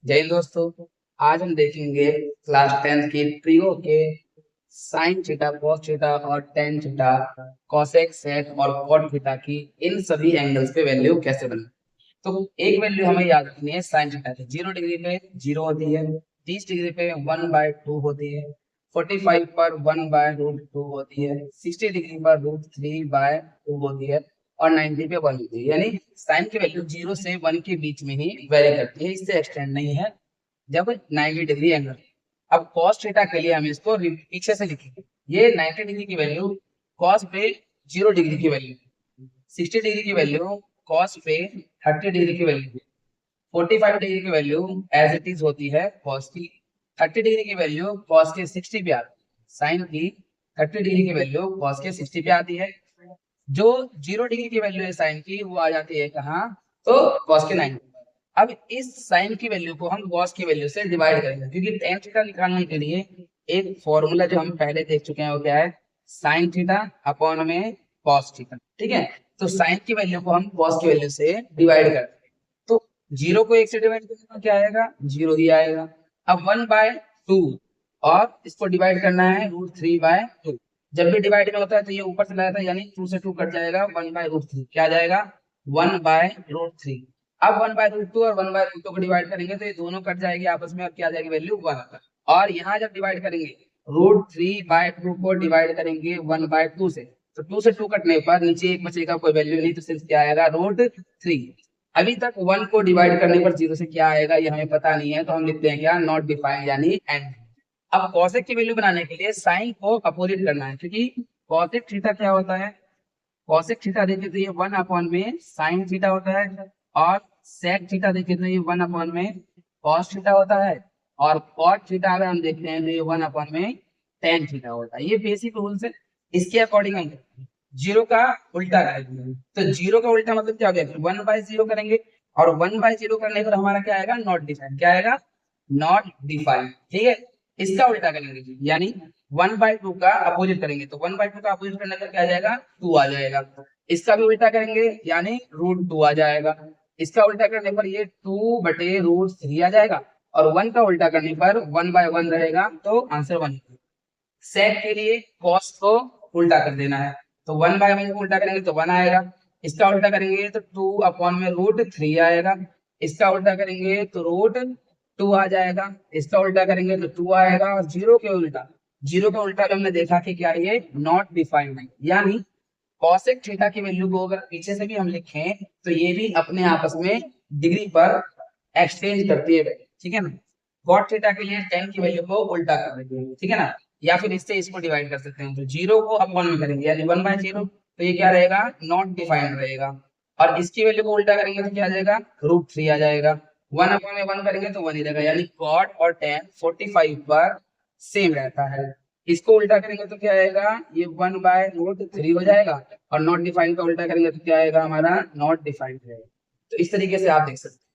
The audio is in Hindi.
जय हिंद दोस्तों। आज हम देखेंगे क्लास 10th की ट्रियो के साइन थीटा, कॉस थीटा और टेन थीटा, कॉसेक, सेक और कॉट थीटा की इन सभी एंगल्स पे वैल्यू कैसे बने। तो एक वैल्यू हमें याद रखनी है साइन थीटा की। 0 डिग्री पे 0 होती है, 30 डिग्री पे 1/2 होती है, 45 पर 1/√2 होती है, 60 डिग्री पर √3/2 होती है और 90 पे 1 होती है। यानी साइन की वैल्यू 0 से 1 के बीच में ही वेरी करती है, इससे एक्सटेंड नहीं है जब 90 डिग्री एंगल। अब cos थीटा के लिए हम इसको पीछे से लिखेंगे। ये 90 डिग्री की वैल्यू cos पे 0 डिग्री की वैल्यू, 60 डिग्री की वैल्यू cos पे 30 डिग्री की वैल्यू, 45 डिग्री की वैल्यू एज इट इज होती है cos की, 30 डिग्री की वैल्यू cos के 60 पे आती है, साइन की 30 डिग्री की वैल्यू cos के 60 पे आती है। जो 0 डिग्री की वैल्यू है साइन की वो आ जाती है कहाँ, तो cos के 90। अब इस साइन की वैल्यू को हम cos की वैल्यू से डिवाइड करेंगे, क्योंकि tan थीटा निकालने के लिए एक फॉर्मूला जो हम पहले देख चुके हैं वो क्या है, साइन थीटा अपॉन में cos थीटा। ठीक है, तो साइन की वैल्यू को हम cos की वैल्यू से डिवाइड करते हैं, तो 0 को 1 से डिवाइड करने पर क्या आएगा, 0 ही आएगा। अब 1/2 और इसको डिवाइड करना है √3/2। जब भी डिवाइड में होता है तो ये ऊपर चला जाता है, यानी 2 से 2 कट जाएगा, 1/√3 क्या आ जाएगा, 1/√3। अब 1/√2 और 1/√2 को डिवाइड करेंगे तो ये दोनों कट जाएगी आपस में और क्या आ जाएगी, वैल्यू 1। और यहाँ जब डिवाइड करेंगे √3/2 को डिवाइड करेंगे 1/2 से, तो 2 से 2 कटने पर नीचे एक बचेगा, कोई वैल्यू नहीं, तो सिर्फ क्या आएगा, √3। अभी तक 1 को डिवाइड करने पर 0 से क्या आएगा ये हमें पता नहीं है, तो हम लिखते हैं क्या, नॉट डिफाइंड, यानी एंड। अब कॉसेक की वैल्यू बनाने के लिए साइन को अपोजिट करना है, क्योंकि कॉसेक थीटा क्या होता है, कॉसेक थीटा देखे तो ये 1 अपॉन में साइन थीटा होता है, और सेक थीटा देखे तो ये 1 अपॉन में कॉस थीटा होता है, और कॉट थीटा अगर हम देखते हैं तो ये 1 अपॉन में टेन थीटा होता है। ये बेसिक रूल्स है, इसके अकॉर्डिंग हम जीरो का उल्टा करेंगे। तो जीरो का उल्टा मतलब क्या हो गया, 1/0 करेंगे, और 1/0 करने पर हमारा क्या आएगा, नॉट डिफाइंड। क्या आएगा, नॉट डिफाइंड। ठीक है, इसका उल्टा करेंगे जी, यानी 1/2 का अपोजिट करेंगे, तो 1/2 का अपोजिट करने पर क्या आ जाएगा, 2 आ जाएगा। इसका भी उल्टा करेंगे यानी √2 आ जाएगा। इसका उल्टा करने पर ये 2/√3 आ जाएगा, और 1 का उल्टा करने पर 1/1 रहेगा, तो आंसर 1। सेक के लिए कॉस को उल्टा कर देना है, तो 1/1 को उल्टा करेंगे तो 1 आएगा। इसका उल्टा करेंगे तो 2 अपॉन में √3 आएगा। इसका उल्टा करेंगे तो √2 आ जाएगा। इसका उल्टा करेंगे तो 2 आएगा। और जीरो का उल्टा हमने देखा कि क्या है, ये नॉट डिफाइंड है, यानी कॉसेक थीटा की वैल्यू को अगर पीछे से भी हम लिखें तो ये भी अपने आपस में डिग्री पर एक्सचेंज करती है। ठीक है ना, कॉट थीटा के लिए टेन की वैल्यू को उल्टा कर देते हैं, ठीक है ना, या फिर इससे इसको डिवाइड कर सकते हैं, तो 0 को अपॉन में करेंगे यानी 1/0, तो ये क्या रहेगा, नॉट डिफाइंड रहेगा। और इसकी वैल्यू को उल्टा करेंगे तो क्या आ जाएगा, √3 आ जाएगा। 1 अपॉन में 1 करेंगे तो 1 ही रहेगा, यानी कॉट और टेन 45 पर सेम रहता है। इसको उल्टा करेंगे तो क्या आएगा, ये 1/√3 हो जाएगा, और नॉट डिफाइंड का उल्टा करेंगे तो क्या आएगा, हमारा नॉट डिफाइंड रहेगा। तो इस तरीके से आप देख सकते हैं।